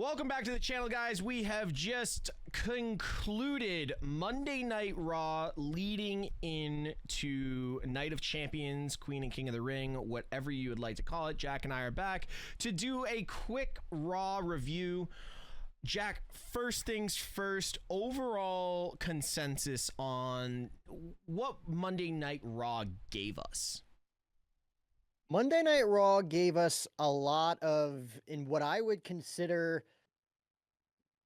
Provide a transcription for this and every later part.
Welcome back to the channel, guys. We have just concluded Monday Night Raw, leading into Night of Champions, Queen and King of the Ring, whatever you would like to call it. Jack and I are back to do a quick Raw review. Jack, first things first, overall consensus on what Monday Night Raw gave us. Monday Night Raw gave us a lot of, in what I would consider,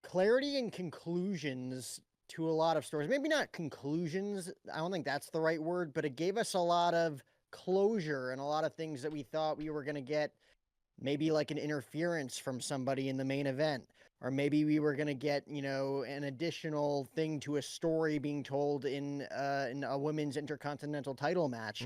clarity and conclusions to a lot of stories. Maybe not conclusions, I don't think that's the right word, but it gave us a lot of closure and a lot of things that we thought we were going to get, maybe like an interference from somebody in the main event. Or maybe we were going to get, you know, an additional thing to a story being told in a women's intercontinental title match.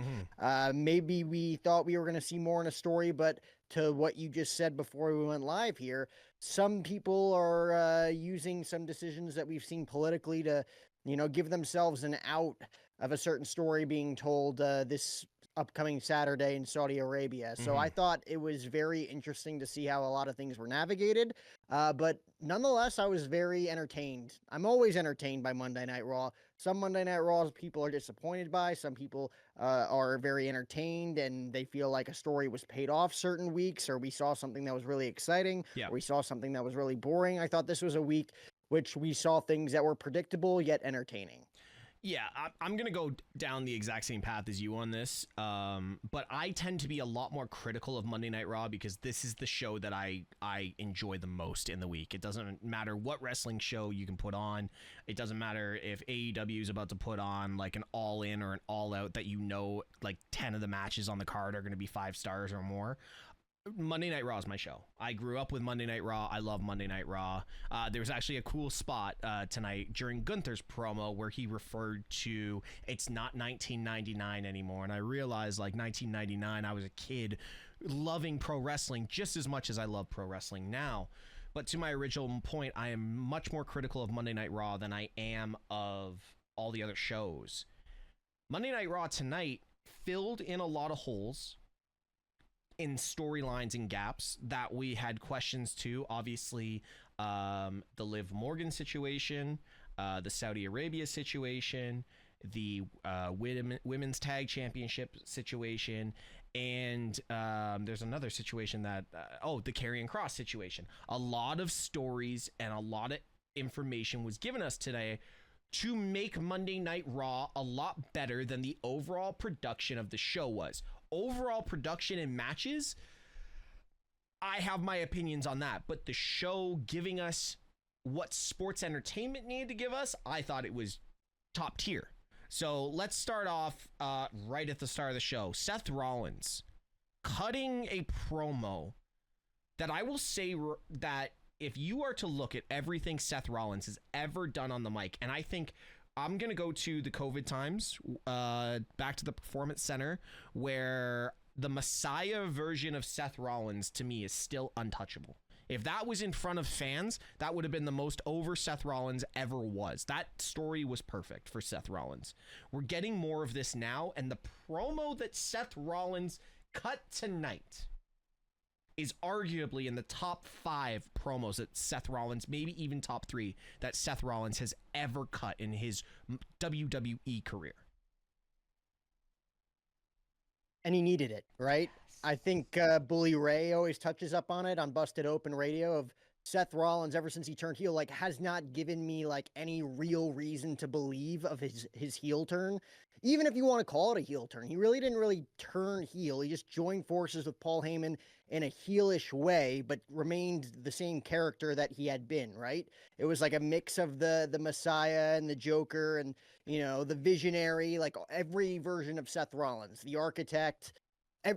Maybe we thought we were going to see more in a story, but to what you just said before we went live here, some people are using some decisions that we've seen politically to, you know, give themselves an out of a certain story being told this upcoming Saturday in Saudi Arabia. So I thought it was very interesting to see how a lot of things were navigated. But nonetheless, I was very entertained. I'm always entertained by Monday Night Raw. Some Monday Night Raws people are disappointed by. Some people are very entertained and they feel like a story was paid off certain weeks, or we saw something that was really exciting, or we saw something that was really boring. I thought this was a week which we saw things that were predictable yet entertaining. Yeah, I'm going to go down the exact same path as you on this, but I tend to be a lot more critical of Monday Night Raw because this is the show that I enjoy the most in the week. It doesn't matter what wrestling show you can put on. It doesn't matter if AEW is about to put on like an all-in or an all-out that you know like 10 of the matches on the card are going to be 5 stars or more. Monday Night Raw is my show. I grew up with Monday Night Raw. I love Monday Night Raw. There was actually a cool spot tonight during Gunther's promo where he referred to it's not 1999 anymore. And I realized like 1999, I was a kid loving pro wrestling just as much as I love pro wrestling now. But to my original point, I am much more critical of Monday Night Raw than I am of all the other shows. Monday Night Raw tonight filled in a lot of holes in storylines and gaps that we had questions to. Obviously, the Liv Morgan situation, the Saudi Arabia situation, the women's tag championship situation, and there's another situation that, the Karrion Kross situation. A lot of stories and a lot of information was given us today to make Monday Night Raw a lot better than the overall production of the show was. Overall production and matches, I have my opinions on that, but the show giving us what sports entertainment needed to give us, I thought it was top tier. So let's start off right at the start of the show. Seth Rollins cutting a promo that I will say that if you are to look at everything Seth Rollins has ever done on the mic, and I think I'm going to go to the COVID times, back to the Performance Center, where the Messiah version of Seth Rollins, to me, is still untouchable. If that was in front of fans, that would have been the most over Seth Rollins ever was. That story was perfect for Seth Rollins. We're getting more of this now, and the promo that Seth Rollins cut tonight is arguably in the top 5 promos that Seth Rollins, maybe even top 3, that Seth Rollins has ever cut in his WWE career. And he needed it, right? Yes. I think Bully Ray always touches up on it on Busted Open Radio of Seth Rollins, ever since he turned heel, like, has not given me like any real reason to believe of his heel turn. Even if you want to call it a heel turn, he really didn't really turn heel. He just joined forces with Paul Heyman in a heelish way, but remained the same character that he had been, right? It was like a mix of the Messiah and the Joker and, you know, the visionary, like every version of Seth Rollins, the architect,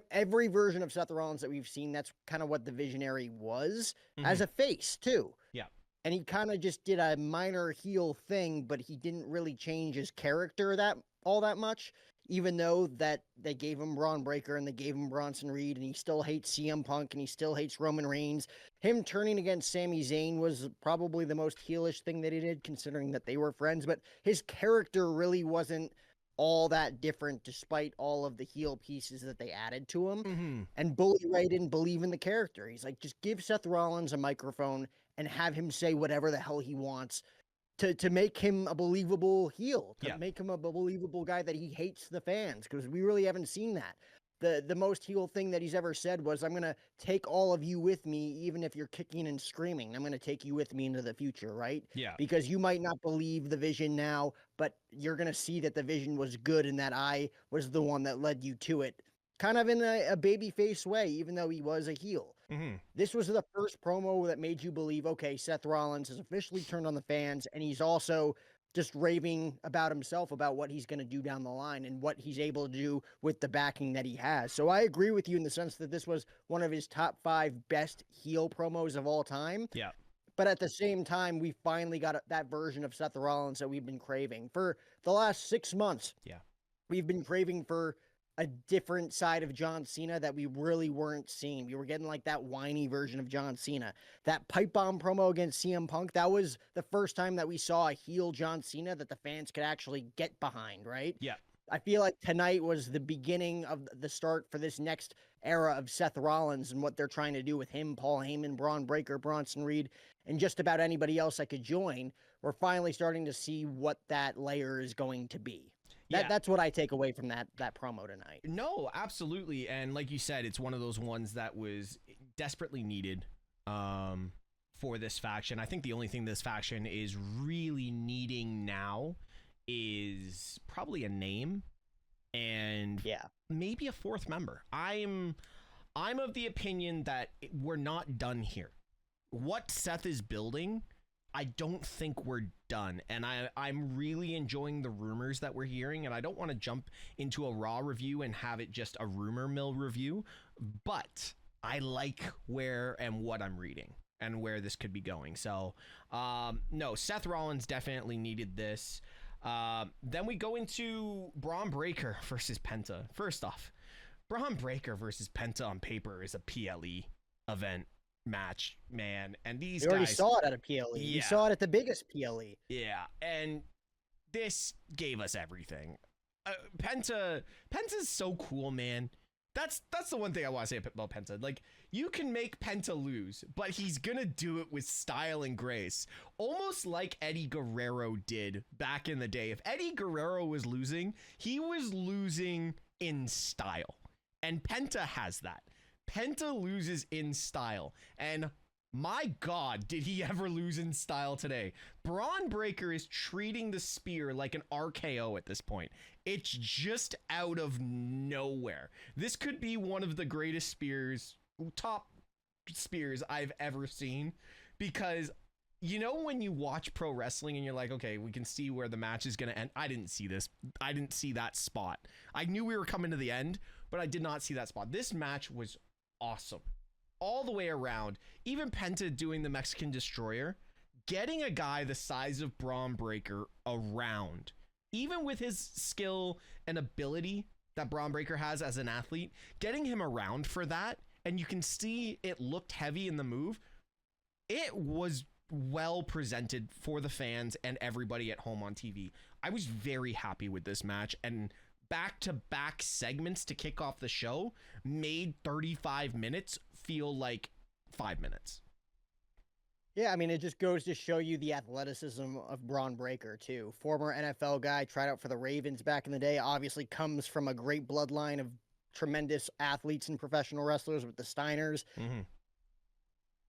every version of Seth Rollins that we've seen. That's kind of what the visionary was as a face too. Yeah. And he kind of just did a minor heel thing, but he didn't really change his character all that much, even though that they gave him Braun Breaker and they gave him Bronson Reed, and he still hates CM Punk and he still hates Roman Reigns. Him turning against Sami Zayn was probably the most heelish thing that he did, considering that they were friends, but his character really wasn't all that different despite all of the heel pieces that they added to him. And Bully Ray didn't believe in the character. He's like, just give Seth Rollins a microphone and have him say whatever the hell he wants to make him a believable heel, to make him a believable guy that he hates the fans, because we really haven't seen that. The most heel thing that he's ever said was, I'm going to take all of you with me, even if you're kicking and screaming. I'm going to take you with me into the future, right? Yeah. Because you might not believe the vision now, but you're going to see that the vision was good and that I was the one that led you to it. Kind of in a babyface way, even though he was a heel. Mm-hmm. This was the first promo that made you believe, okay, Seth Rollins has officially turned on the fans, and he's also just raving about himself, about what he's going to do down the line and what he's able to do with the backing that he has. So I agree with you in the sense that this was one of his top 5 best heel promos of all time. Yeah. But at the same time, we finally got that version of Seth Rollins that we've been craving for the last 6 months. Yeah. We've been craving for a different side of John Cena that we really weren't seeing. We were getting like that whiny version of John Cena. That pipe bomb promo against CM Punk, that was the first time that we saw a heel John Cena that the fans could actually get behind, right? Yeah. I feel like tonight was the beginning of the start for this next era of Seth Rollins and what they're trying to do with him, Paul Heyman, Braun Breaker, Bronson Reed, and just about anybody else that could join. We're finally starting to see what that layer is going to be. That's what I take away from that promo tonight. No, absolutely. And like you said, it's one of those ones that was desperately needed for this faction. I think the only thing this faction is really needing now is probably a name and maybe a 4th member. I'm of the opinion that we're not done here. What Seth is building, I don't think we're done, and I'm really enjoying the rumors that we're hearing, and I don't want to jump into a Raw review and have it just a rumor mill review, but I like where and what I'm reading and where this could be going. So, no, Seth Rollins definitely needed this. Then we go into Braun Breaker versus Penta. First off, Braun Breaker versus Penta on paper is a PLE event match, man, and these we already guys saw it at a PLE. Yeah. We saw it at the biggest PLE. Yeah, and this gave us everything. Penta's so cool, man. That's the one thing I want to say about Penta. Like, you can make Penta lose, but he's gonna do it with style and grace, almost like Eddie Guerrero did back in the day. If Eddie Guerrero was losing, he was losing in style, and Penta has that. Penta loses in style, and my God, did he ever lose in style today? Braun Breaker is treating the spear like an RKO at this point. It's just out of nowhere. This could be one of the greatest spears, top spears I've ever seen, because you know when you watch pro wrestling and you're like, okay, we can see where the match is going to end. I didn't see this. I didn't see that spot. I knew we were coming to the end, but I did not see that spot. This match was awesome all the way around. Even Penta doing the Mexican Destroyer, getting a guy the size of Braun Breaker around, even with his skill and ability that Braun Breaker has as an athlete, getting him around for that, and you can see it looked heavy in the move. It was well presented for the fans and everybody at home on TV. I was very happy with this match, and back-to-back segments to kick off the show made 35 minutes feel like 5 minutes. Yeah, I mean, it just goes to show you the athleticism of Braun Breaker, too. Former NFL guy, tried out for the Ravens back in the day, obviously comes from a great bloodline of tremendous athletes and professional wrestlers with the Steiners. Mm-hmm.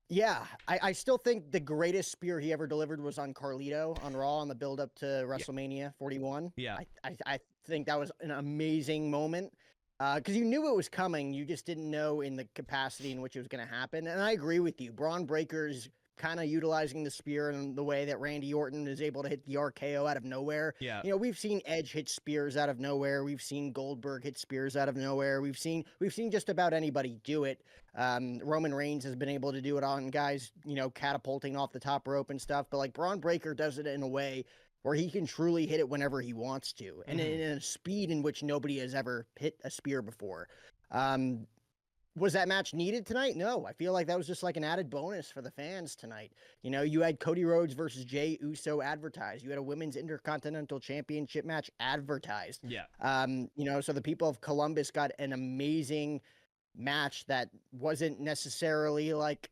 Yeah, I still think the greatest spear he ever delivered was on Carlito on Raw on the build-up to WrestleMania 41. Yeah. I think that was an amazing moment because you knew it was coming. You just didn't know in the capacity in which it was going to happen. And I agree with you. Braun Breaker's kind of utilizing the spear in the way that Randy Orton is able to hit the RKO out of nowhere. Yeah. You know, we've seen Edge hit spears out of nowhere. We've seen Goldberg hit spears out of nowhere. We've seen just about anybody do it. Roman Reigns has been able to do it on guys, you know, catapulting off the top rope and stuff. But like Braun Breaker does it in a way where he can truly hit it whenever he wants to, and in a speed in which nobody has ever hit a spear before. Was that match needed tonight? No, I feel like that was just like an added bonus for the fans tonight. You know, you had Cody Rhodes versus Jey Uso advertised. You had a women's Intercontinental Championship match advertised. Yeah. You know, so the people of Columbus got an amazing match that wasn't necessarily like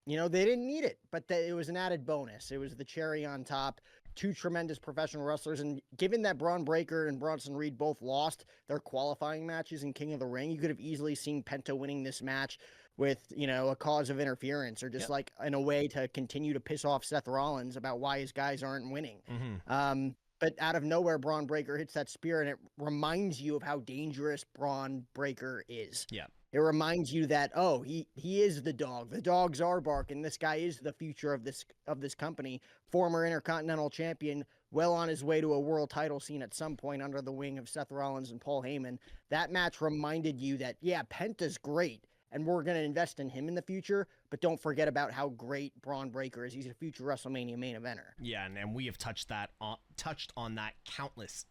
they didn't need it, but it was an added bonus. It was the cherry on top. Two tremendous professional wrestlers, and given that Braun Breaker and Bronson Reed both lost their qualifying matches in King of the Ring, you could have easily seen Penta winning this match with, a cause of interference, or just like in a way to continue to piss off Seth Rollins about why his guys aren't winning. But out of nowhere, Braun Breaker hits that spear, and it reminds you of how dangerous Braun Breaker is. Yeah. It reminds you that, he is the dog. The dogs are barking. This guy is the future of this company. Former Intercontinental Champion, well on his way to a world title scene at some point under the wing of Seth Rollins and Paul Heyman. That match reminded you that, Penta's great, and we're going to invest in him in the future, but don't forget about how great Braun Breaker is. He's a future WrestleMania main eventer. Yeah, and we have touched on that countless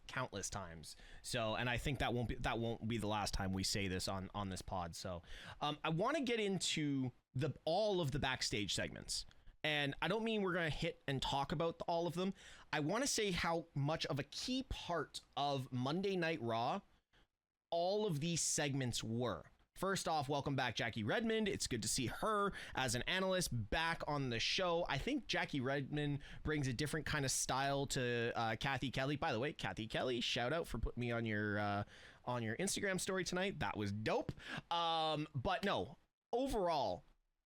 times. So, and I think that won't be the last time we say this on this pod. So, I want to get into all of the backstage segments. And I don't mean we're going to hit and talk about all of them. I want to say how much of a key part of Monday Night Raw all of these segments were. First off, welcome back, Jackie Redmond. It's good to see her as an analyst back on the show. I think Jackie Redmond brings a different kind of style to Kathy Kelly. By the way, Kathy Kelly, shout out for putting me on your Instagram story tonight. That was dope. But no, overall,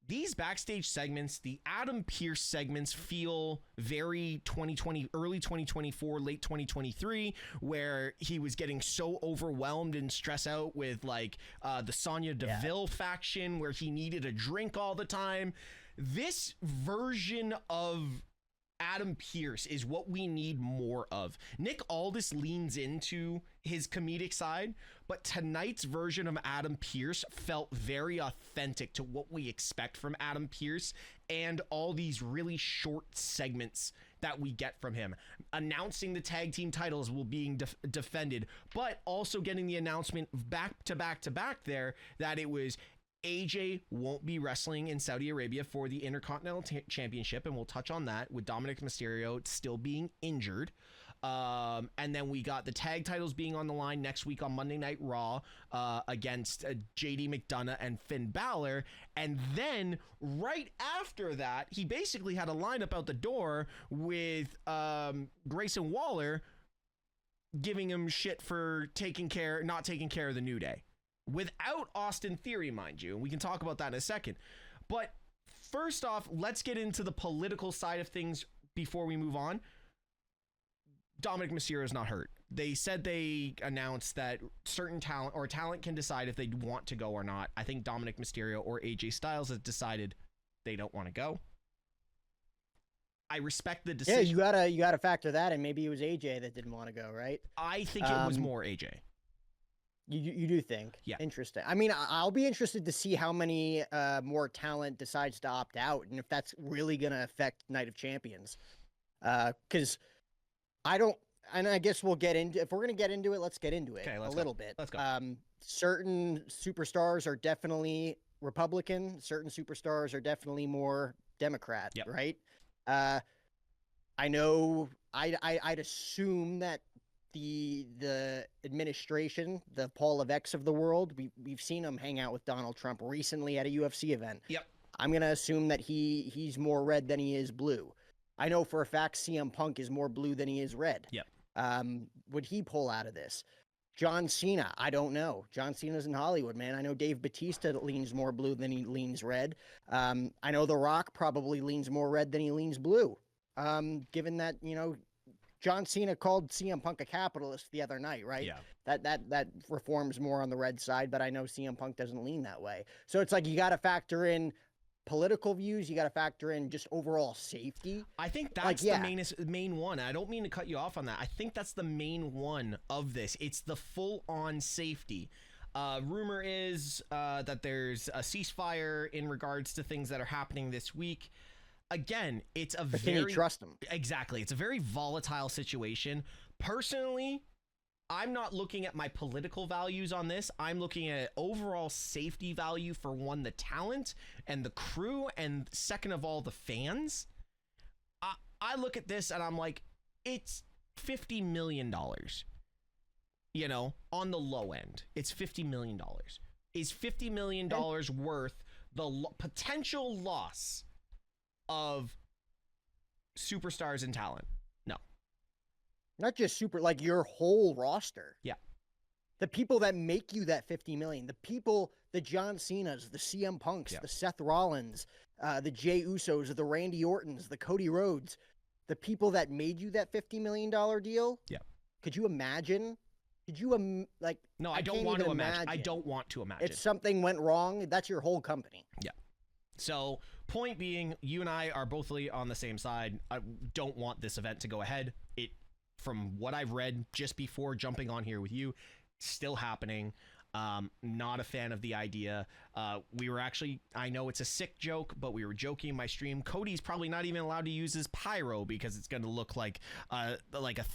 these backstage segments, the Adam Pearce segments, feel very 2020, early 2024, late 2023, where he was getting so overwhelmed and stressed out with the Sonya Deville faction, where he needed a drink all the time. This version of Adam Pearce is what we need more of. Nick Aldis leans into his comedic side, but tonight's version of Adam Pearce felt very authentic to what we expect from Adam Pearce and all these really short segments that we get from him. Announcing the tag team titles will being defended, but also getting the announcement back to back there that it was AJ won't be wrestling in Saudi Arabia for the Intercontinental Championship, and we'll touch on that with Dominic Mysterio still being injured. And then we got the tag titles being on the line next week on Monday Night Raw against JD McDonough and Finn Balor. And then right after that, he basically had a lineup out the door with Grayson Waller giving him shit for not taking care of the New Day. Without Austin Theory, mind you. And we can talk about that in a second. But first off, let's get into the political side of things before we move on. Dominic Mysterio is not hurt. They said they announced that certain talent can decide if they want to go or not. I think Dominic Mysterio or AJ Styles has decided they don't want to go. I respect the decision. Yeah, you gotta factor that in. Maybe it was AJ that didn't want to go, right? I think it was more AJ. You do think? Yeah. Interesting. I mean, I'll be interested to see how many more talent decides to opt out, and if that's really going to affect Night of Champions. Because I don't, and I guess we'll get into, if we're going to get into it, let's get into it a little bit. Let's go. Certain superstars are definitely Republican. Certain superstars are definitely more Democrat, right? I know, I'd assume that the administration, the Paul Levesque of the world, we've seen him hang out with Donald Trump recently at a UFC event. Yep. I'm gonna assume that he's more red than he is blue. I know for a fact CM Punk is more blue than he is red. Yep. Would he pull out of this? John Cena, I don't know. John Cena's in Hollywood, man. I know Dave Bautista leans more blue than he leans red. I know The Rock probably leans more red than he leans blue. Given that, John Cena called CM Punk a capitalist the other night, right? Yeah. That reforms more on the red side, but I know CM Punk doesn't lean that way. So it's like you got to factor in political views. You got to factor in just overall safety. I think that's the main one. I don't mean to cut you off on that. I think that's the main one of this. It's the full-on safety. Rumor is that there's a ceasefire in regards to things that are happening this week. Again, it's a but can you trust them? Exactly. It's a very volatile situation. Personally, I'm not looking at my political values on this. I'm looking at overall safety value for one, the talent and the crew, and second of all, the fans. I look at this and I'm like, it's $50 million. On the low end, it's $50 million. Is $50 million worth the potential loss of superstars and talent. No. Not just like your whole roster. Yeah. The people that make you that 50 million, the people, the John Cenas, the CM Punks, the Seth Rollins, the Jey Usos, the Randy Ortons, the Cody Rhodes, the people that made you that $50 million deal. Yeah. Could you imagine? No, I don't want to imagine. I don't want to imagine. If something went wrong, that's your whole company. Yeah. So, point being, you and I are both on the same side. I don't want this event to go ahead. From what I've read just before jumping on here with you, still happening. Not a fan of the idea. We were actually, I know it's a sick joke, but we were joking in my stream. Cody's probably not even allowed to use his pyro because it's going to look like a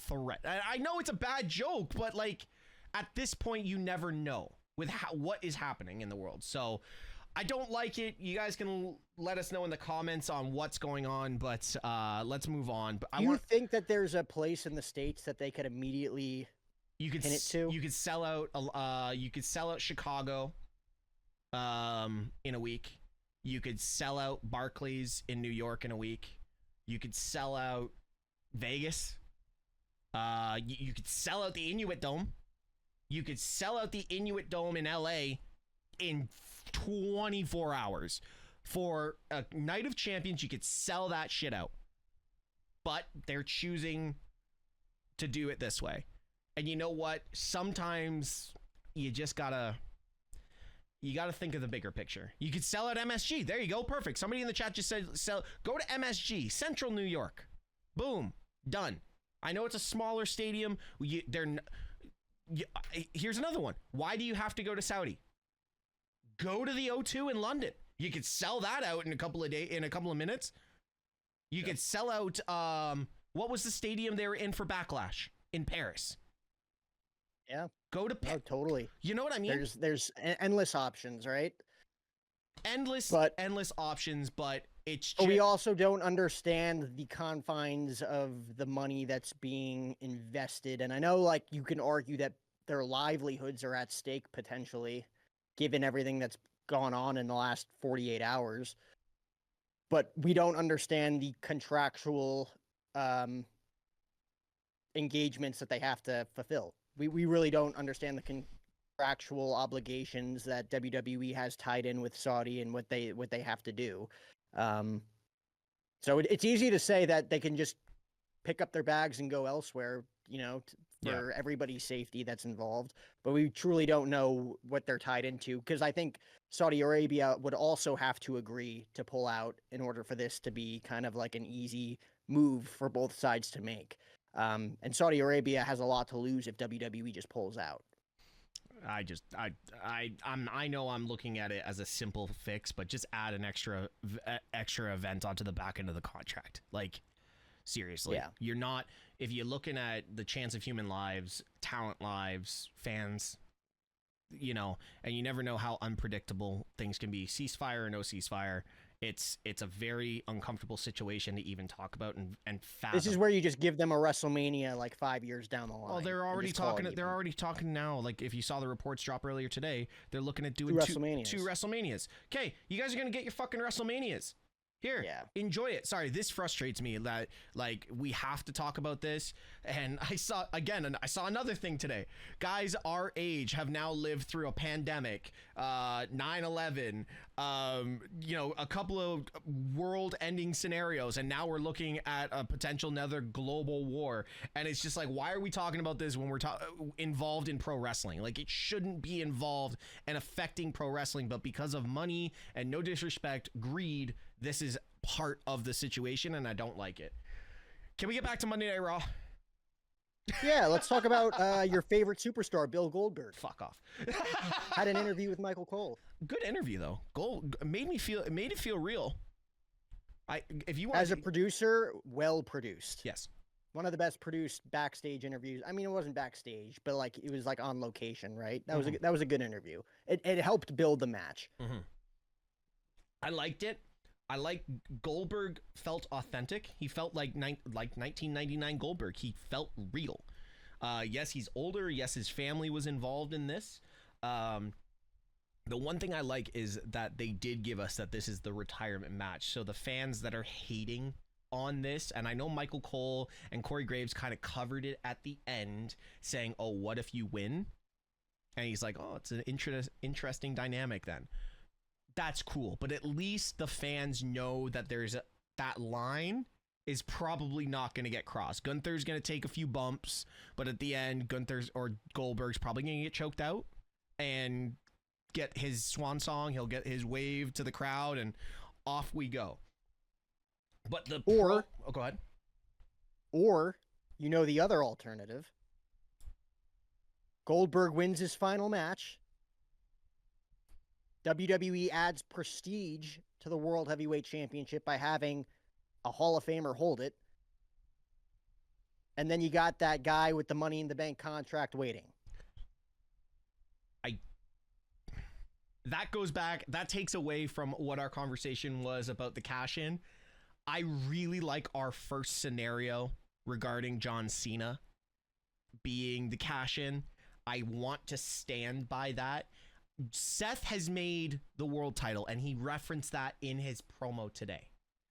threat. I know it's a bad joke, but like at this point, you never know with what is happening in the world. So I don't like it. You guys can let us know in the comments on what's going on, but let's move on. But Do you think that there's a place in the States that they could immediately pin it to? You could sell out. You could sell out Chicago in a week. You could sell out Barclays in New York in a week. You could sell out Vegas. You could sell out the Inuit Dome. You could sell out the Inuit Dome in LA in 24 hours. For a Night of Champions, you could sell that shit out. But they're choosing to do it this way. And you know what? Sometimes you just gotta think of the bigger picture. You could sell out MSG. There you go. Perfect. Somebody in the chat just said, go to MSG, Central New York. Boom. Done. I know it's a smaller stadium. Here's another one. Why do you have to go to Saudi? Go to the O2 in London. You could sell that out in a couple of minutes. You could sell out what was the stadium they were in for Backlash in Paris? Yeah. Go to totally. You know what I mean? There's endless options, right? Endless options, but we also don't understand the confines of the money that's being invested. And I know, like, you can argue that their livelihoods are at stake potentially, given everything that's gone on in the last 48 hours. But we don't understand the contractual engagements that they have to fulfill. We really don't understand the contractual obligations that WWE has tied in with Saudi and what they have to do. So it's easy to say that they can just pick up their bags and go elsewhere, for everybody's safety that's involved. But we truly don't know what they're tied into, because I think Saudi Arabia would also have to agree to pull out in order for this to be kind of like an easy move for both sides to make. And Saudi Arabia has a lot to lose if WWE just pulls out. I know I'm looking at it as a simple fix, but just add an extra event onto the back end of the contract. Like, seriously, you're not, if you're looking at the chance of human lives, talent lives, fans, and you never know how unpredictable things can be. Ceasefire or no ceasefire, it's a very uncomfortable situation to even talk about and fathom. This is where you just give them a WrestleMania like 5 years down the line. Oh, they're already talking. They're already talking now. Like, if you saw the reports drop earlier today, they're looking at doing two WrestleManias. Okay, you guys are gonna get your fucking WrestleManias. Here, enjoy it. Sorry, this frustrates me that, like, we have to talk about this. And I saw another thing today. Guys our age have now lived through a pandemic, 9/11, a couple of world-ending scenarios, and now we're looking at a potential another global war. And it's just like, why are we talking about this when we're involved in pro wrestling? Like, it shouldn't be involved and affecting pro wrestling, but because of money and, no disrespect, greed, this is part of the situation, and I don't like it. Can we get back to Monday Night Raw? Yeah, let's talk about your favorite superstar, Bill Goldberg. Fuck off. Had an interview with Michael Cole. Good interview, though. It made it feel real. As a producer, well produced. Yes. One of the best produced backstage interviews. I mean, it wasn't backstage, but like it was like on location, right? That was a good interview. It helped build the match. Mm-hmm. I liked it. I like Goldberg felt authentic. He felt like 1999 Goldberg. He felt real. Yes, he's older. Yes, his family was involved in this. The one thing I like is that they did give us that this is the retirement match. So the fans that are hating on this, and I know Michael Cole and Corey Graves kind of covered it at the end, saying, "Oh, what if you win?" And he's like, "Oh, it's an interesting dynamic then." That's cool, but at least the fans know that that line is probably not going to get crossed. Gunther's going to take a few bumps, but at the end, Gunther's or Goldberg's probably going to get choked out and get his swan song. He'll get his wave to the crowd, and off we go. But go ahead. Or, you know, the other alternative. Goldberg wins his final match. WWE adds prestige to the World Heavyweight Championship by having a Hall of Famer hold it. And then you got that guy with the Money in the Bank contract waiting. That goes back, that takes away from what our conversation was about the cash-in. I really like our first scenario regarding John Cena being the cash-in. I want to stand by that. Seth has made the world title, and he referenced that in his promo today.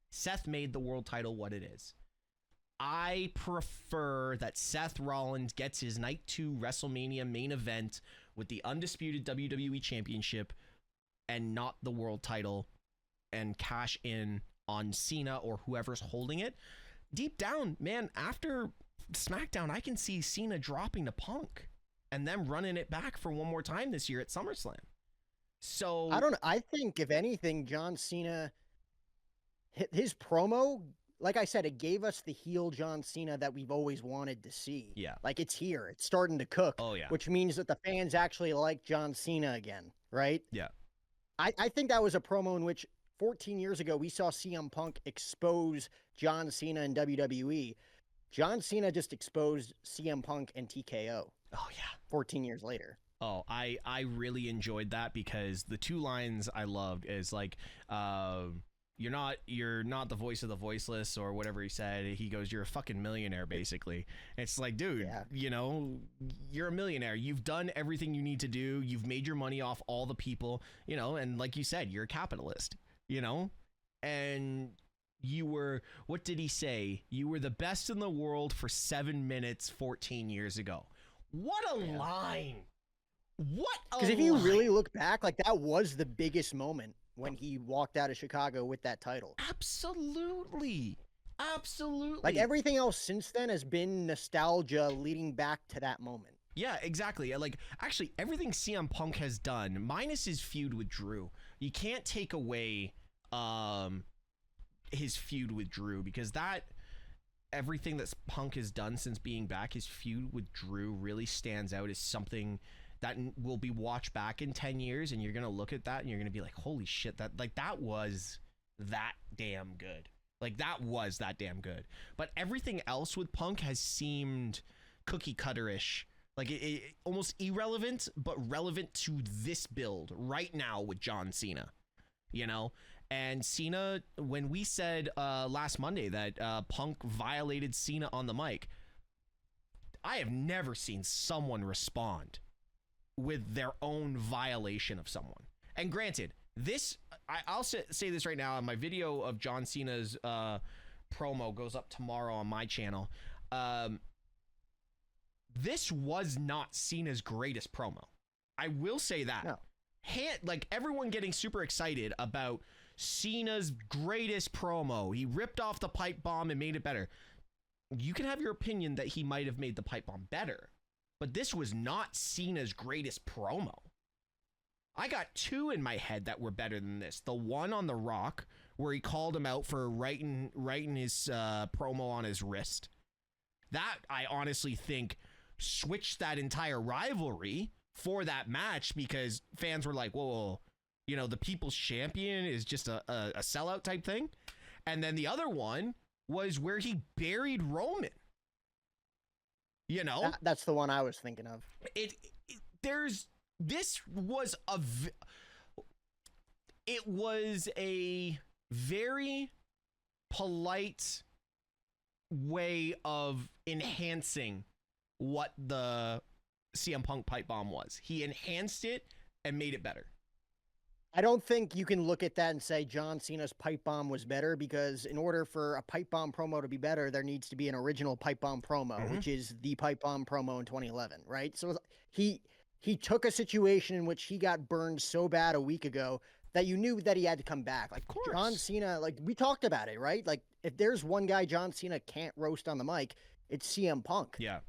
Seth made the world title what it is. I prefer that Seth Rollins gets his Night 2 WrestleMania main event with the undisputed WWE Championship and not the world title, and cash in on Cena or whoever's holding it. Deep down, man, after SmackDown, I can see Cena dropping to Punk and them running it back for one more time this year at SummerSlam. So I don't know. I think if anything, John Cena, his promo, like I said, it gave us the heel John Cena that we've always wanted to see. Yeah. Like, it's here. It's starting to cook. Oh, yeah. Which means that the fans actually like John Cena again, right? Yeah. I think that was a promo in which 14 years ago we saw CM Punk expose John Cena in WWE. John Cena just exposed CM Punk and TKO. Oh, yeah. 14 years later. Oh, I really enjoyed that because the two lines I loved is like, you're not the voice of the voiceless or whatever he said. He goes, "You're a fucking millionaire," basically. It's like, dude, Yeah. you know, you're a millionaire. You've done everything you need to do. You've made your money off all the people, you know, and like you said, you're a capitalist, you know, and you were, what did he say? You were the best in the world for 7 minutes 14 years ago. What a line. What a Because if you really look back, like, that was the biggest moment when he walked out of Chicago with that title. Absolutely. Like, everything else since then has been nostalgia leading back to that moment. Yeah, exactly. Like, actually, everything CM Punk has done, minus his feud with Drew, you can't take away his feud with Drew, because everything that Punk has done since being back, his feud with Drew really stands out as something that will be watched back in 10 years, and you're going to look at that and you're going to be like, holy shit, that was that damn good. Like, that was that damn good. But everything else with Punk has seemed cookie cutter-ish. Like, it almost irrelevant, but relevant to this build right now with John Cena, you know? And Cena, when we said last Monday that Punk violated Cena on the mic, I have never seen someone respond with their own violation of someone. And granted, I'll say this right now, my video of John Cena's promo goes up tomorrow on my channel. This was not Cena's greatest promo. I will say that. No. Like, everyone getting super excited about Cena's greatest promo. He ripped off the pipe bomb and made it better. You can have your opinion that he might have made the pipe bomb better, but this was not Cena's greatest promo. I got two in my head that were better than this. The one on The Rock, where he called him out for writing his promo on his wrist. That, I honestly think, switched that entire rivalry for that match, because fans were like, whoa, you know, the people's champion is just a sellout type thing. And then the other one was where he buried Roman. You know? That's the one I was thinking of. This was it was a very polite way of enhancing what the CM Punk pipe bomb was. He enhanced it and made it better. I don't think you can look at that and say John Cena's pipe bomb was better, because in order for a pipe bomb promo to be better, there needs to be an original pipe bomb promo, which is the pipe bomb promo in 2011, right? So he took a situation in which he got burned so bad a week ago that you knew that he had to come back. Like John Cena, like we talked about it, right? Like if there's one guy John Cena can't roast on the mic, it's CM Punk. Yeah.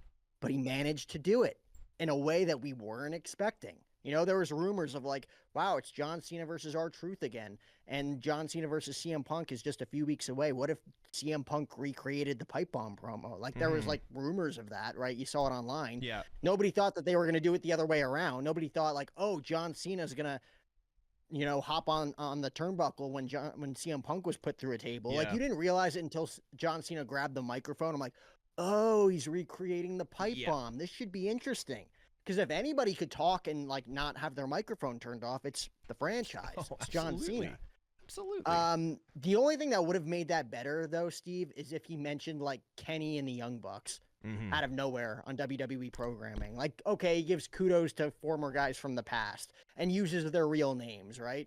But he managed to do it in a way that we weren't expecting. You know, there was rumors of like, wow, it's John Cena versus R-Truth again. And John Cena versus CM Punk is just a few weeks away. What if CM Punk recreated the pipe bomb promo? Like there was like rumors of that, right? You saw it online. Yeah. Nobody thought that they were going to do it the other way around. Nobody thought like, oh, John Cena's going to, you know, hop on the turnbuckle when CM Punk was put through a table. Yeah. Like you didn't realize it until John Cena grabbed the microphone. I'm like, oh, he's recreating the pipe bomb. This should be interesting. Because if anybody could talk and like not have their microphone turned off, it's the franchise. It's John Cena. Absolutely. The only thing that would have made that better, though, Steve, is if he mentioned like Kenny and the Young Bucks out of nowhere on WWE programming. Like, okay, he gives kudos to former guys from the past and uses their real names, right?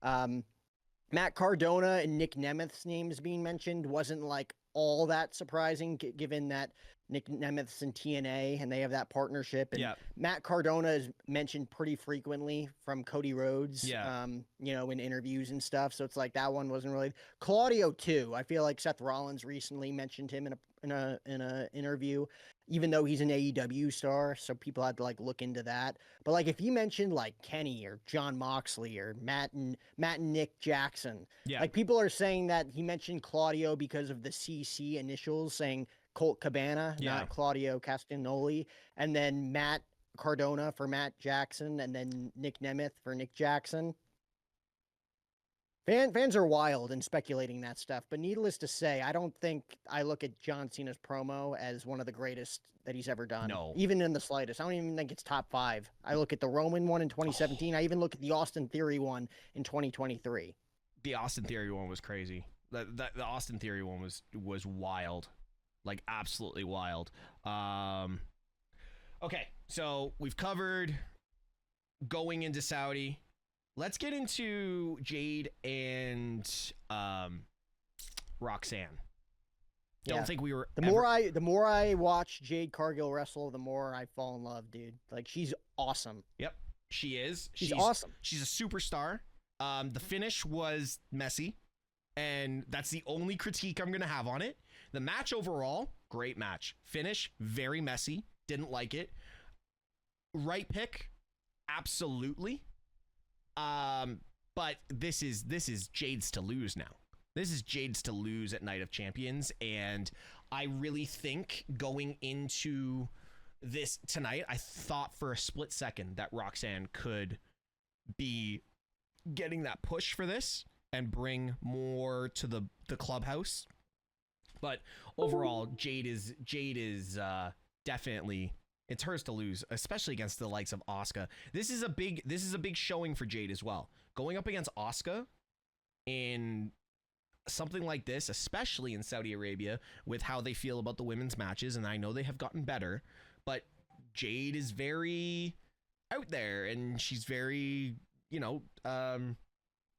Matt Cardona and Nick Nemeth's names being mentioned wasn't like all that surprising, given that Nick Nemeth's in TNA and they have that partnership. And Matt Cardona is mentioned pretty frequently from Cody Rhodes, you know, in interviews and stuff. So it's like that one wasn't really. Claudio too. I feel like Seth Rollins recently mentioned him in a interview, even though he's an AEW star. So people had to like look into that. But like if you mentioned like Kenny or John Moxley or Matt and Nick Jackson, like people are saying that he mentioned Claudio because of the CC initials, saying Colt Cabana, not Claudio Castagnoli, and then Matt Cardona for Matt Jackson, and then Nick Nemeth for Nick Jackson. Fans are wild in speculating that stuff, but needless to say, I don't think I look at John Cena's promo as one of the greatest that he's ever done. No. Even in the slightest. I don't even think it's top 5. I look at the Roman one in 2017. I even look at the Austin Theory one in 2023. The Austin Theory one was crazy. The Austin Theory one was wild. Like absolutely wild. Okay, so we've covered going into Saudi. Let's get into Jade and Roxanne. Don't think we were the more I watch Jade Cargill wrestle, the more I fall in love, dude. Like she's awesome. Yep, she is. She's awesome. She's a superstar. The finish was messy, and that's the only critique I'm gonna have on it. The match overall, great match. Finish, very messy. Didn't like it. Right pick, absolutely. But this is Jade's to lose now. This is Jade's to lose at Night of Champions, and I really think going into this tonight, I thought for a split second that Roxanne could be getting that push for this and bring more to the clubhouse. But overall, Jade is definitely, it's hers to lose, especially against the likes of Asuka. This is a big showing for Jade as well. Going up against Asuka in something like this, especially in Saudi Arabia, with how they feel about the women's matches, and I know they have gotten better, but Jade is very out there, and she's very, you know,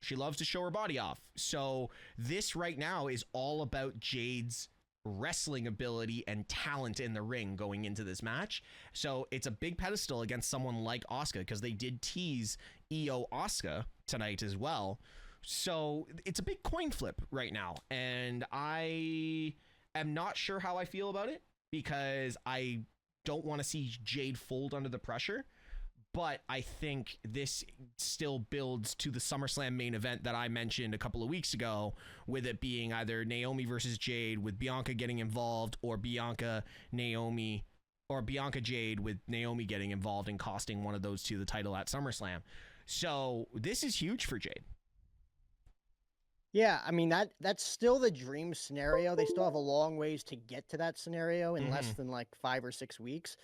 she loves to show her body off. So this right now is all about Jade's wrestling ability and talent in the ring going into this match. So it's a big pedestal against someone like Asuka, because they did tease EO Asuka tonight as well. So it's a big coin flip right now. And I am not sure how I feel about it, because I don't want to see Jade fold under the pressure. But I think this still builds to the SummerSlam main event that I mentioned a couple of weeks ago, with it being either Naomi versus Jade with Bianca getting involved, or Bianca Jade with Naomi getting involved and costing one of those two the title at SummerSlam. So this is huge for Jade. Yeah, I mean that's still the dream scenario. They still have a long ways to get to that scenario in less than like 5 or 6 weeks.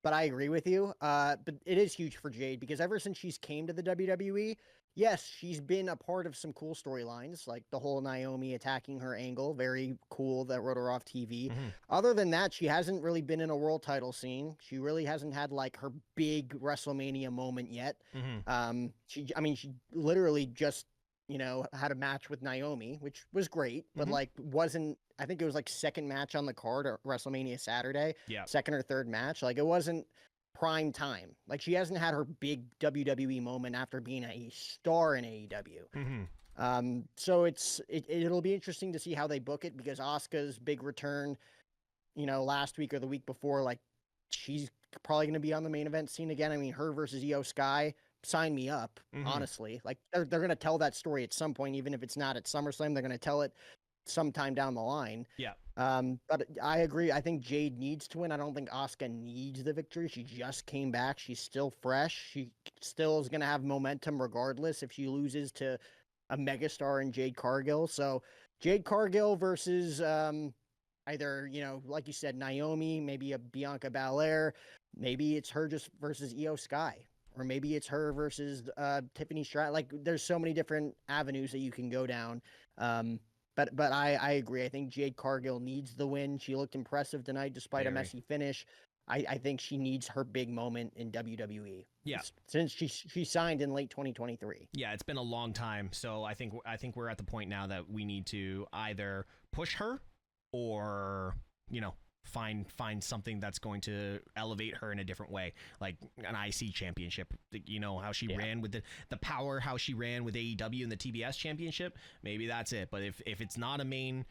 But I agree with you. But it is huge for Jade, because ever since she's came to the WWE, yes, she's been a part of some cool storylines, like the whole Naomi attacking her angle. Very cool that wrote her off TV. Mm-hmm. Other than that, she hasn't really been in a world title scene. She really hasn't had like her big WrestleMania moment yet. Mm-hmm. She literally just, had a match with Naomi, which was great, but Mm-hmm. like wasn't, I think it was like second match on the card or WrestleMania Saturday, Yeah. second or third match. Like it wasn't prime time. Like she hasn't had her big WWE moment after being a star in AEW. Mm-hmm. So it'll be interesting to see how they book it because Asuka's big return, last week or the week before, like she's probably going to be on the main event scene again. I mean, her versus Io Sky, sign me up, Mm-hmm. honestly. Like they're going to tell that story at some point, even if it's not at SummerSlam, they're going to tell it sometime down the line. Yeah. But I agree. I think Jade needs to win. I don't think Asuka needs the victory. She just came back. She's still fresh. She still is going to have momentum regardless if she loses to a megastar in Jade Cargill. So Jade Cargill versus either, like you said, Naomi, maybe a Bianca Belair, maybe it's her just versus Io Sky, or maybe it's her versus Tiffany Stratton. Like there's so many different avenues that you can go down. But I agree. I think Jade Cargill needs the win. She looked impressive tonight despite a messy finish. I think she needs her big moment in WWE. Yeah. Since she signed in late 2023. Yeah, it's been a long time. So I think we're at the point now that we need to either push her or, find something that's going to elevate her in a different way, like an IC championship. How she ran with the power, how she ran with AEW in the TBS championship. Maybe that's it. But if it's not a main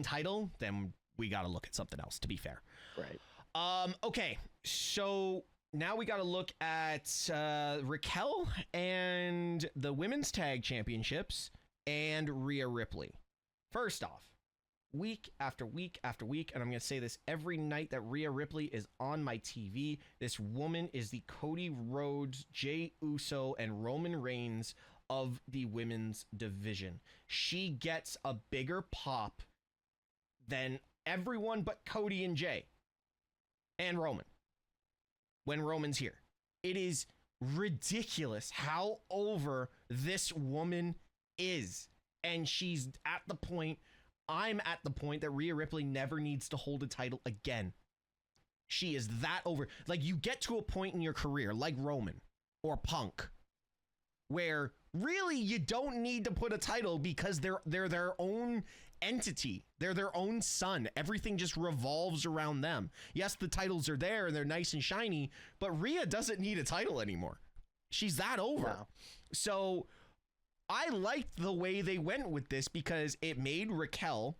title, then we got to look at something else, to be fair. Right. Okay, so now we got to look at Raquel and the women's tag championships and Rhea Ripley. First off, week after week after week, and I'm going to say this every night that Rhea Ripley is on my TV, this woman is the Cody Rhodes, Jey Uso, and Roman Reigns of the women's division. She gets a bigger pop than everyone but Cody and Jey and Roman when Roman's here. It is ridiculous how over this woman is. And she's at the point, I'm at the point that Rhea Ripley never needs to hold a title again. She is that over. Like, you get to a point in your career, like Roman or Punk, where really you don't need to put a title because they're their own entity. They're their own son. Everything just revolves around them. Yes, the titles are there and they're nice and shiny, but Rhea doesn't need a title anymore. She's that over. No. So I liked the way they went with this because it made Raquel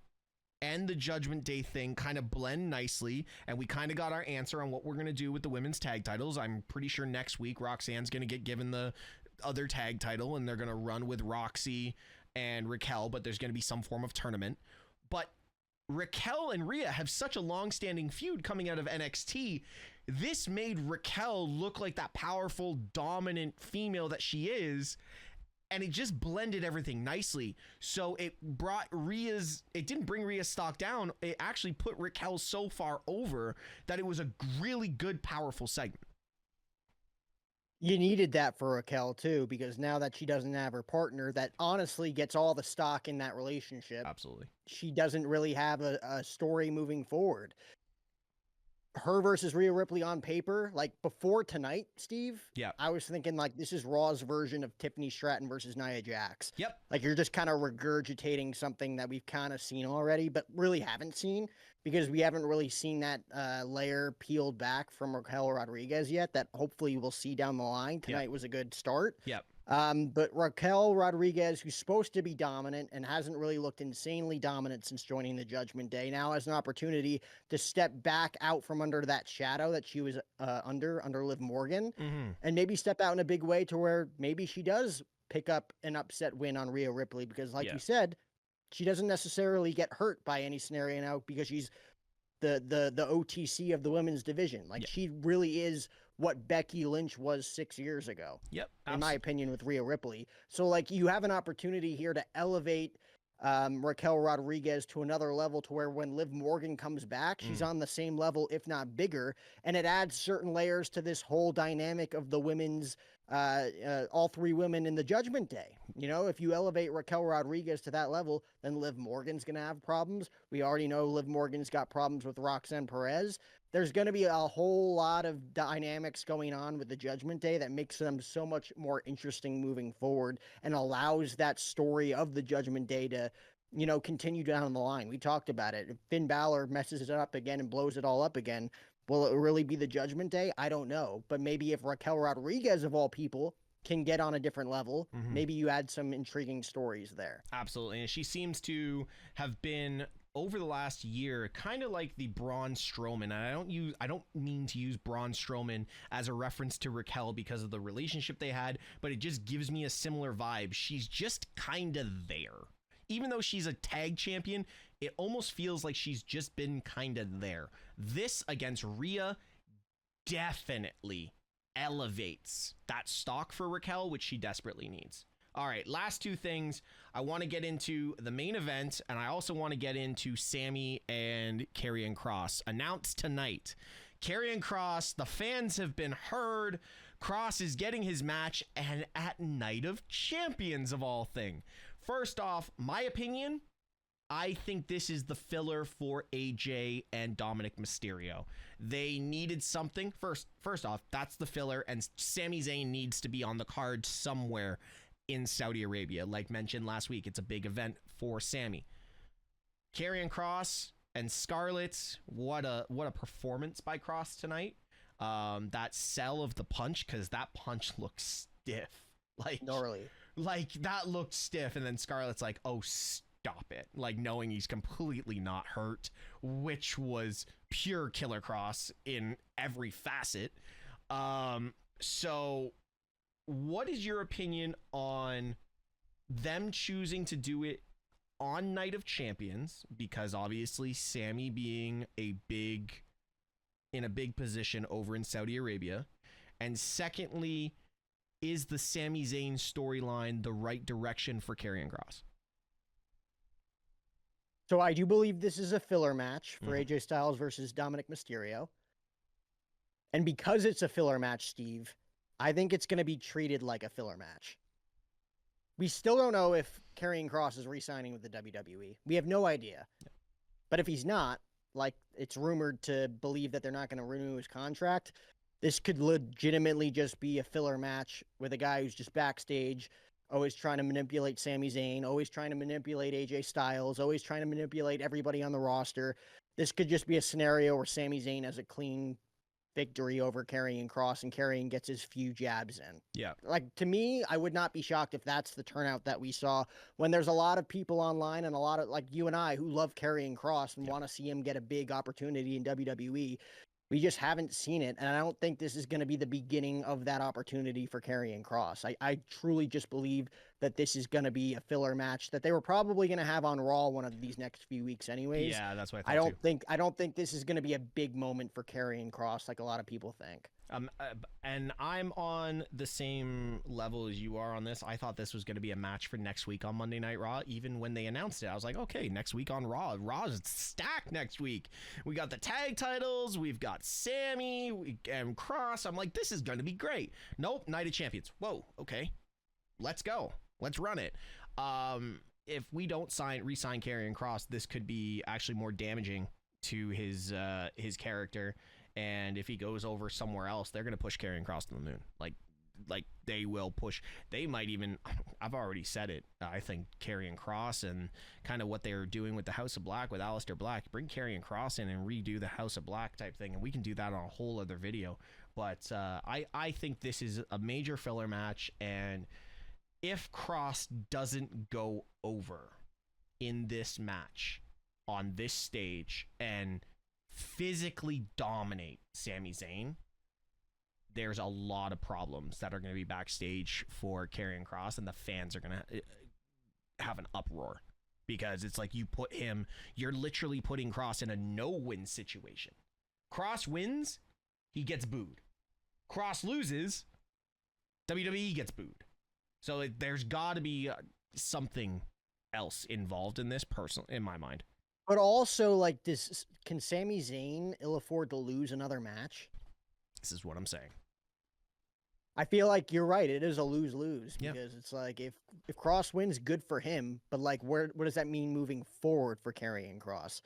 and the Judgment Day thing kind of blend nicely, and we kind of got our answer on what we're going to do with the women's tag titles. I'm pretty sure next week Roxanne's going to get given the other tag title, and they're going to run with Roxy and Raquel, but there's going to be some form of tournament. But Raquel and Rhea have such a long-standing feud coming out of NXT. This made Raquel look like that powerful, dominant female that she is, and it just blended everything nicely. So it didn't bring Rhea's stock down. It actually put Raquel so far over that it was a really good, powerful segment. You needed that for Raquel too, because now that she doesn't have her partner that honestly gets all the stock in that relationship. Absolutely. She doesn't really have a story moving forward. Her versus Rhea Ripley on paper, like before tonight, Steve. Yeah. I was thinking like this is Raw's version of Tiffany Stratton versus Nia Jax. Yep. Like you're just kind of regurgitating something that we've kind of seen already, but really haven't seen because we haven't really seen that layer peeled back from Raquel Rodriguez yet. That hopefully we'll see down the line. Tonight was a good start. Yep. But Raquel Rodriguez, who's supposed to be dominant and hasn't really looked insanely dominant since joining the Judgment Day, now has an opportunity to step back out from under that shadow that she was under Liv Morgan, and maybe step out in a big way to where maybe she does pick up an upset win on Rhea Ripley because, like you said, she doesn't necessarily get hurt by any scenario now because she's the OTC of the women's division. Like she really is what Becky Lynch was 6 years ago. Yep. In my opinion, with Rhea Ripley. So like you have an opportunity here to elevate Raquel Rodriguez to another level to where when Liv Morgan comes back, she's on the same level, if not bigger. And it adds certain layers to this whole dynamic of the women's all three women in the Judgment Day. You know, if you elevate Raquel Rodriguez to that level, then Liv Morgan's going to have problems. We already know Liv Morgan's got problems with Roxanne Perez. There's going to be a whole lot of dynamics going on with the Judgment Day that makes them so much more interesting moving forward and allows that story of the Judgment Day to, you know, continue down the line. We talked about it. If Finn Balor messes it up again and blows it all up again, will it really be the Judgment Day? I don't know. But maybe if Raquel Rodriguez, of all people, can get on a different level, maybe you add some intriguing stories there. Absolutely. And she seems to have been, over the last year, kind of like the Braun Strowman. And I don't mean to use Braun Strowman as a reference to Raquel because of the relationship they had, but it just gives me a similar vibe. She's just kind of there. Even though she's a tag champion, it almost feels like she's just been kind of there. This against Rhea definitely elevates that stock for Raquel, which she desperately needs. All right, last two things. I want to get into the main event, and I also want to get into Sammy and Karrion Kross. Announced tonight. Karrion Kross, the fans have been heard. Kross is getting his match, and at Night of Champions of all things. First off, my opinion, I think this is the filler for AJ and Dominic Mysterio. They needed something. First off, that's the filler, and Sami Zayn needs to be on the card somewhere in Saudi Arabia. Like mentioned last week, it's a big event for Sammy. Karrion Kross and Scarlett, what a performance by Kross tonight. That sell of the punch, because that punch looks stiff. Like, gnarly. Like, that looked stiff, and then Scarlett's like, oh, stop it. Like, knowing he's completely not hurt, which was pure Killer Kross in every facet. So what is your opinion on them choosing to do it on Night of Champions? Because obviously Sammy being in a big position over in Saudi Arabia. And secondly, is the Sami Zayn storyline the right direction for Karrion Kross? So I do believe this is a filler match for AJ Styles versus Dominic Mysterio. And because it's a filler match, Steve, I think it's going to be treated like a filler match. We still don't know if Karrion Kross is re-signing with the WWE. We have no idea. Yeah. But if he's not, like it's rumored to believe that they're not going to renew his contract, this could legitimately just be a filler match with a guy who's just backstage, always trying to manipulate Sami Zayn, always trying to manipulate AJ Styles, always trying to manipulate everybody on the roster. This could just be a scenario where Sami Zayn has a clean victory over Karrion Kross and Karrion gets his few jabs in. Yeah. Like, to me, I would not be shocked if that's the turnout that we saw when there's a lot of people online and a lot of, like you and I, who love Karrion Kross and want to see him get a big opportunity in WWE. We just haven't seen it, and I don't think this is going to be the beginning of that opportunity for Karrion Kross. I truly just believe that this is going to be a filler match that they were probably going to have on Raw one of these next few weeks anyways. Yeah, that's what I thought I don't think this is going to be a big moment for Karrion Kross like a lot of people think. And I'm on the same level as you are on this. I thought this was going to be a match for next week on Monday Night Raw. Even when they announced it, I was like, okay, next week on Raw. Raw's stacked next week. We got the tag titles. We've got Sammy and Kross. I'm like, this is going to be great. Nope, Night of Champions. Whoa, okay. Let's go. Let's run it. If we don't re-sign Karrion Kross, this could be actually more damaging to his character. And if he goes over somewhere else, they're going to push Karrion Kross to the moon. Like they will push. They might even, I've already said it. I think Karrion Kross and kind of what they're doing with the House of Black, with Aleister Black, bring Karrion Kross in and redo the House of Black type thing. And we can do that on a whole other video. But I think this is a major filler match. And if Kross doesn't go over in this match on this stage and physically dominate Sami Zayn, there's a lot of problems that are going to be backstage for Karrion Kross, and the fans are going to have an uproar because it's like you're literally putting Kross in a no-win situation. Kross wins, he gets booed. Kross loses, WWE gets booed. So there's got to be something else involved in this, in my mind. But also, like, can Sami Zayn ill afford to lose another match? This is what I'm saying. I feel like you're right. It is a lose-lose Yeah. because it's like if Cross wins, good for him. But like, what does that mean moving forward for Karrion Cross?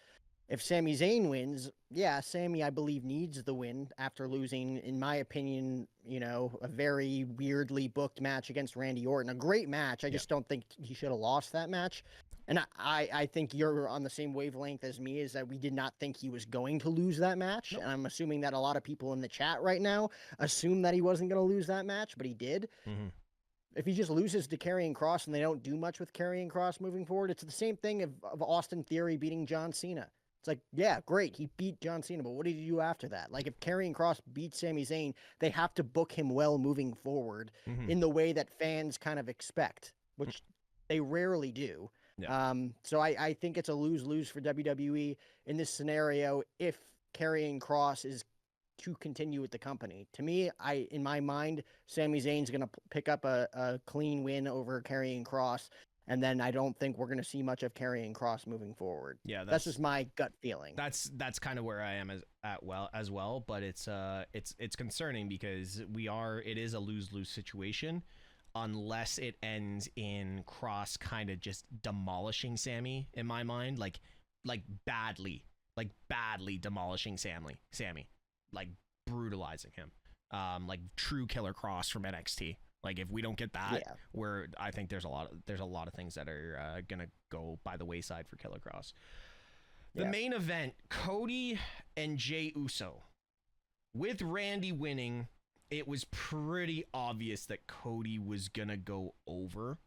If Sami Zayn wins, yeah, Sami, I believe, needs the win after losing, in my opinion, a very weirdly booked match against Randy Orton. A great match. I Yep. just don't think he should have lost that match. And I think you're on the same wavelength as me, is that we did not think he was going to lose that match. Nope. And I'm assuming that a lot of people in the chat right now assume that he wasn't going to lose that match, but he did. Mm-hmm. If he just loses to Karrion Cross and they don't do much with Karrion Cross moving forward, it's the same thing of Austin Theory beating John Cena. It's like, yeah, great, he beat John Cena, but what did he do after that? Like, if Karrion Cross beats Sami Zayn, they have to book him well moving forward in the way that fans kind of expect, which they rarely do. Yeah. So I think it's a lose-lose for WWE in this scenario if Karrion Cross is to continue with the company. To me, in my mind, Sami Zayn's going to pick up a clean win over Karrion Cross, and then I don't think we're going to see much of Karrion Cross moving forward. Yeah, that's just my gut feeling. That's kind of where I am as well, but it's concerning because it is a lose-lose situation unless it ends in Cross kind of just demolishing Sami, in my mind, like badly demolishing Sami, like brutalizing him, like true Killer Cross from NXT. Like, if we don't get that, I think there's a lot of things that are gonna go by the wayside for Killer Cross. The main event, Cody and Jey Uso. With Randy winning, it was pretty obvious that Cody was gonna go over.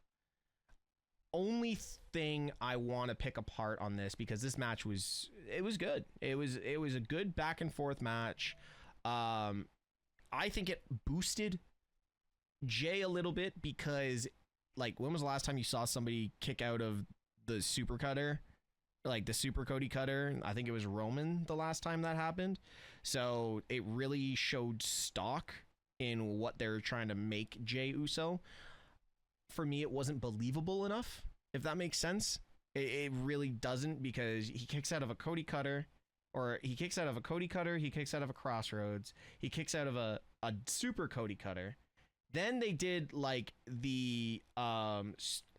Only thing I want to pick apart on this, because this match was good. It was a good back and forth match. I think it boosted Jay a little bit because, like, when was the last time you saw somebody kick out of the super cutter, like the super Cody cutter? I think it was Roman the last time that happened. So it really showed stock in what they're trying to make Jey Uso. For me, it wasn't believable enough, if that makes sense. It really doesn't, because he kicks out of a Cody cutter, he kicks out of a Crossroads, he kicks out of a super Cody cutter. Then they did like the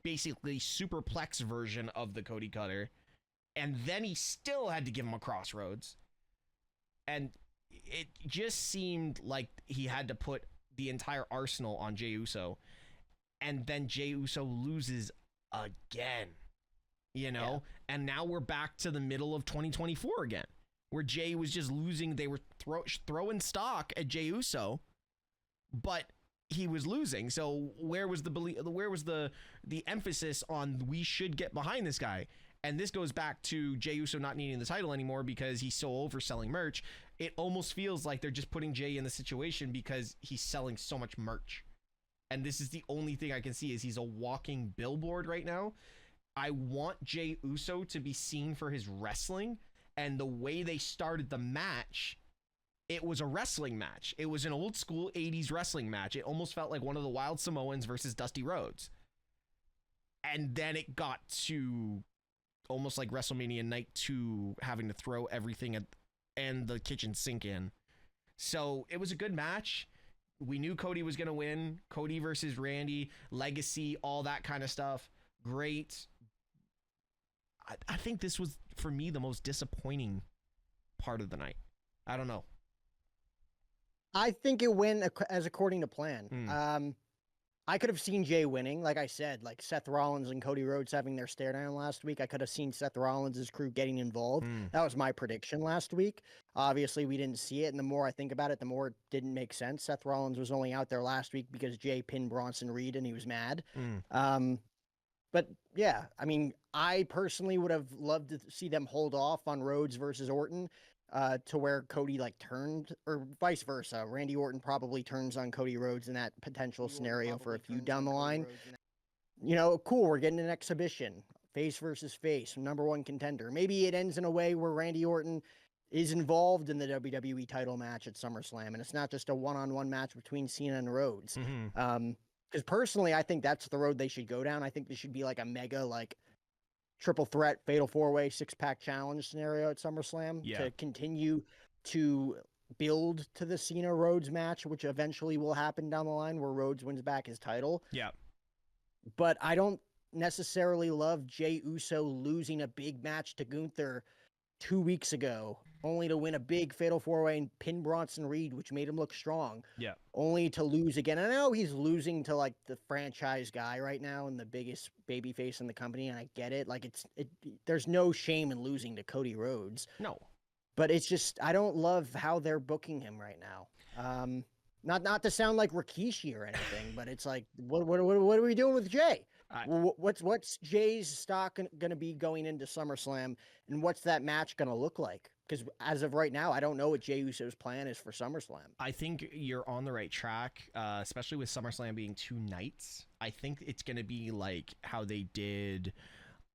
basically superplex version of the Cody cutter, and then he still had to give him a Crossroads. And it just seemed like he had to put the entire arsenal on Jey Uso, and then Jey Uso loses again, and now we're back to the middle of 2024 again, where Jey was just losing. They were throwing stock at Jey Uso, but he was losing. So where was the emphasis on we should get behind this guy? And this goes back to Jey Uso not needing the title anymore because he's so overselling merch. It almost feels like they're just putting Jey in the situation because he's selling so much merch. And this is the only thing I can see, is he's a walking billboard right now. I want Jey Uso to be seen for his wrestling, and the way they started the match, it was a wrestling match. It was an old school 80s wrestling match. It almost felt like one of the Wild Samoans versus Dusty Rhodes. And then it got to almost like WrestleMania Night 2, having to throw everything and the kitchen sink in. So it was a good match. We knew Cody was going to win. Cody versus Randy, legacy, all that kind of stuff. Great. I think this was, for me, the most disappointing part of the night. I don't know. I think it went as according to plan. I could have seen Jey winning, like I said, like Seth Rollins and Cody Rhodes having their stare down last week. I could have seen Seth Rollins' crew getting involved. That was my prediction last week. Obviously, we didn't see it, and the more I think about it, the more it didn't make sense. Seth Rollins was only out there last week because Jey pinned Bronson Reed, and he was mad. But yeah, I mean, I personally would have loved to see them hold off on Rhodes versus Orton. To where Cody like turned, or vice versa. Randy Orton probably turns on Cody Rhodes in that potential scenario for a feud down the line. Cool, we're getting an exhibition, face versus face, number one contender. Maybe it ends in a way where Randy Orton is involved in the WWE title match at SummerSlam, and it's not just a one-on-one match between Cena and Rhodes. Because personally, I think that's the road they should go down. I think there should be like a mega, like, triple threat, fatal four-way, six-pack challenge scenario at SummerSlam to continue to build to the Cena Rhodes match, which eventually will happen down the line where Rhodes wins back his title. Yeah. But I don't necessarily love Jey Uso losing a big match to Gunther 2 weeks ago, only to win a big fatal 4-way and pin Bronson Reed, which made him look strong. Yeah. Only to lose again. I know he's losing to like the franchise guy right now and the biggest babyface in the company, and I get it. Like there's no shame in losing to Cody Rhodes. No. But it's just I don't love how they're booking him right now. Not to sound like Rikishi or anything, but it's like what are we doing with Jay? What's Jay's stock going to be going into SummerSlam, and what's that match going to look like? Because as of right now, I don't know what Jey Uso's plan is for SummerSlam. I think you're on the right track, especially with SummerSlam being 2 nights. I think it's going to be like how they did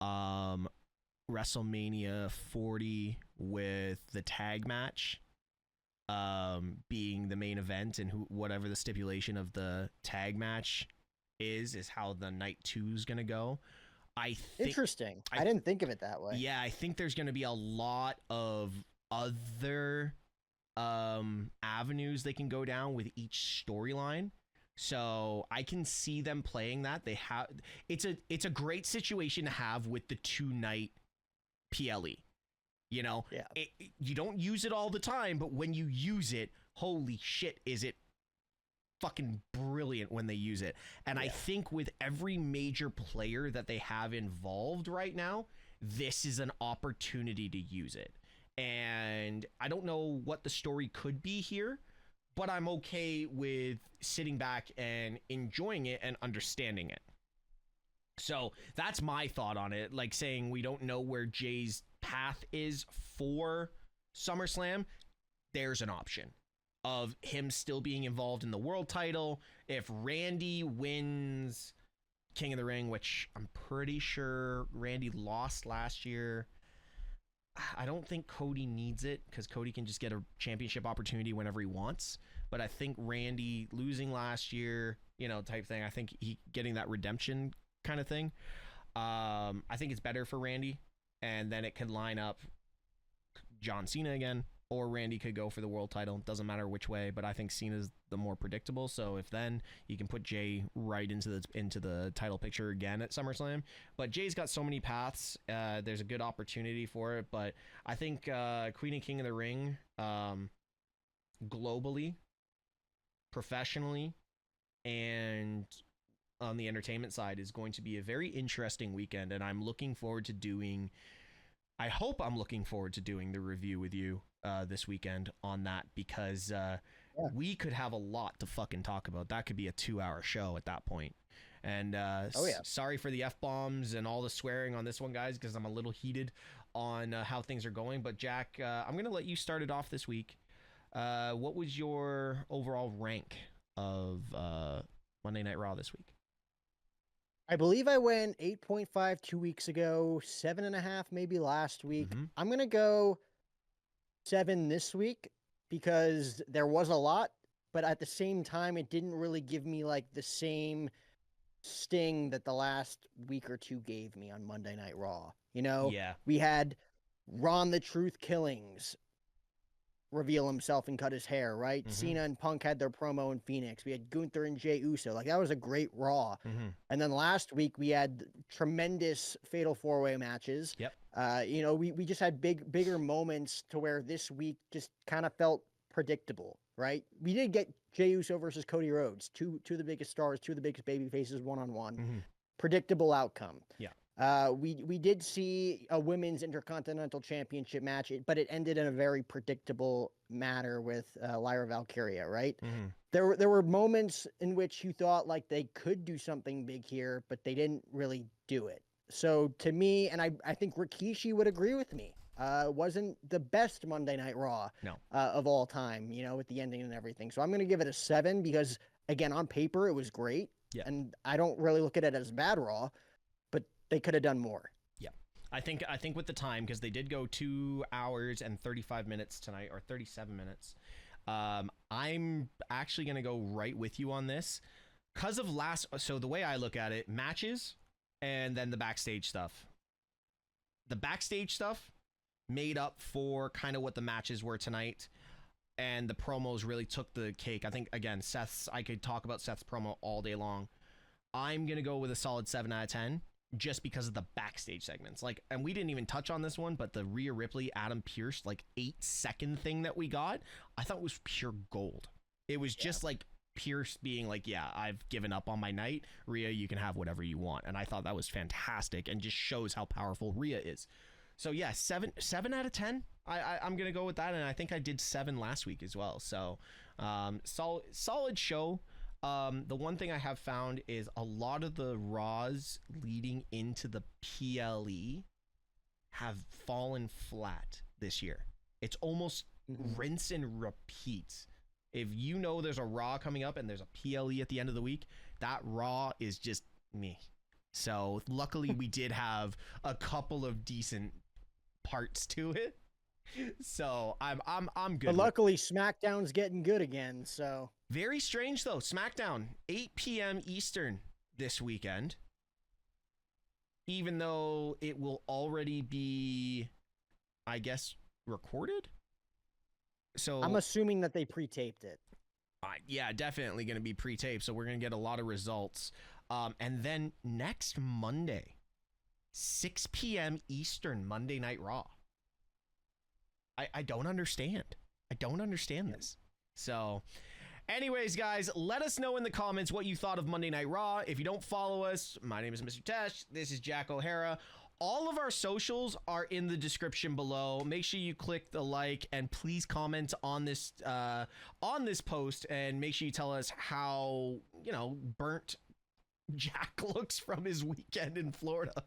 WrestleMania 40 with the tag match being the main event, and whatever the stipulation of the tag match is how the night 2 is going to go. Interesting. I didn't think of it that way. Yeah, I think there's going to be a lot of other avenues they can go down with each storyline. So I can see them playing that. It's a great situation to have with the 2-night PLE. You know, you don't use it all the time, but when you use it, holy shit, is it fucking brilliant when they use it. And I think with every major player that they have involved right now, this is an opportunity to use it. And I don't know what the story could be here, but I'm okay with sitting back and enjoying it and understanding it. So that's my thought on it. Like saying we don't know where Jay's path is for SummerSlam. There's an option of him still being involved in the world title. If Randy wins King of the Ring, which I'm pretty sure Randy lost last year, I don't think Cody needs it because Cody can just get a championship opportunity whenever he wants. But I think Randy losing last year, type thing, I think he getting that redemption kind of thing. I think it's better for Randy, and then it could line up John Cena again, or Randy could go for the world title. Doesn't matter which way, but I think Cena's the more predictable. So if then you can put Jay right into the title picture again at SummerSlam. But Jay's got so many paths. There's a good opportunity for it. But I think Queen and King of the Ring, globally, professionally, and on the entertainment side is going to be a very interesting weekend. And I'm looking forward to doing the review with you this weekend on that, because we could have a lot to fucking talk about. That could be a 2-hour show at that point. And sorry for the F-bombs and all the swearing on this one, guys, because I'm a little heated on how things are going. But Jack, I'm going to let you start it off this week. What was your overall rank of Monday Night Raw this week? I believe I went 8.5 2 weeks ago, 7.5 maybe last week. Mm-hmm. I'm going to go 7 this week because there was a lot, but at the same time, it didn't really give me like the same sting that the last week or two gave me on Monday Night Raw. Yeah. We had Ron the Truth Killings reveal himself and cut his hair, right? Mm-hmm. Cena and Punk had their promo in Phoenix. We had Gunther and Jey Uso. Like, that was a great Raw. Mm-hmm. And then last week we had tremendous fatal 4-way matches. Yep. We just had bigger moments to where this week just kind of felt predictable, right? We did get Jey Uso versus Cody Rhodes, two of the biggest stars, two of the biggest baby faces, one-on-one. Mm-hmm. Predictable outcome. Yeah. We did see a women's intercontinental championship match, but it ended in a very predictable manner with Lyra Valkyria, right? Mm-hmm. There were moments in which you thought like they could do something big here, but they didn't really do it. So to me, and I think Rikishi would agree with me, wasn't the best Monday Night Raw of all time, with the ending and everything. So I'm going to give it a 7 because, again, on paper, it was great. Yeah. And I don't really look at it as bad Raw. They could have done more. Yeah. I think with the time, because they did go 2 hours and 35 minutes tonight, or 37 minutes. I'm actually going to go right with you on this. Because of so the way I look at it, matches and then the backstage stuff. The backstage stuff made up for kind of what the matches were tonight. and the promos really took the cake. I think, again, I could talk about Seth's promo all day long. I'm going to go with a solid 7 out of 10 just because of the backstage segments. Like, and we didn't even touch on this one, but the Rhea Ripley, Adam Pearce, like 8-second thing that we got, I thought was pure gold. It was just like Pearce being like, yeah, I've given up on my night. Rhea, you can have whatever you want. And I thought that was fantastic and just shows how powerful Rhea is. So yeah, 7 out of 10. I'm gonna go with that, and I think I did 7 last week as well. So solid show. The one thing I have found is a lot of the Raws leading into the PLE have fallen flat this year. It's almost rinse and repeat. If you know there's a Raw coming up and there's a PLE at the end of the week, that Raw is just me. So luckily we did have a couple of decent parts to it. So I'm good. But luckily SmackDown's getting good again, so. Very strange though. SmackDown 8 p.m. Eastern this weekend. Even though it will already be, I guess, recorded. So I'm assuming that they pre-taped it. Yeah, definitely going to be pre-taped. So we're going to get a lot of results. And then next Monday, 6 p.m. Eastern, Monday Night Raw. I don't understand. I don't understand this. So anyways, guys, let us know in the comments what you thought of Monday Night Raw. If you don't follow us, my name is Mr. Tesh. This is Jack O'Hara. All of our socials are in the description below. Make sure you click the like and please comment on this post, and make sure you tell us how, burnt Jack looks from his weekend in Florida.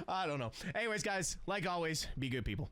I don't know. Anyways, guys, like always, be good people.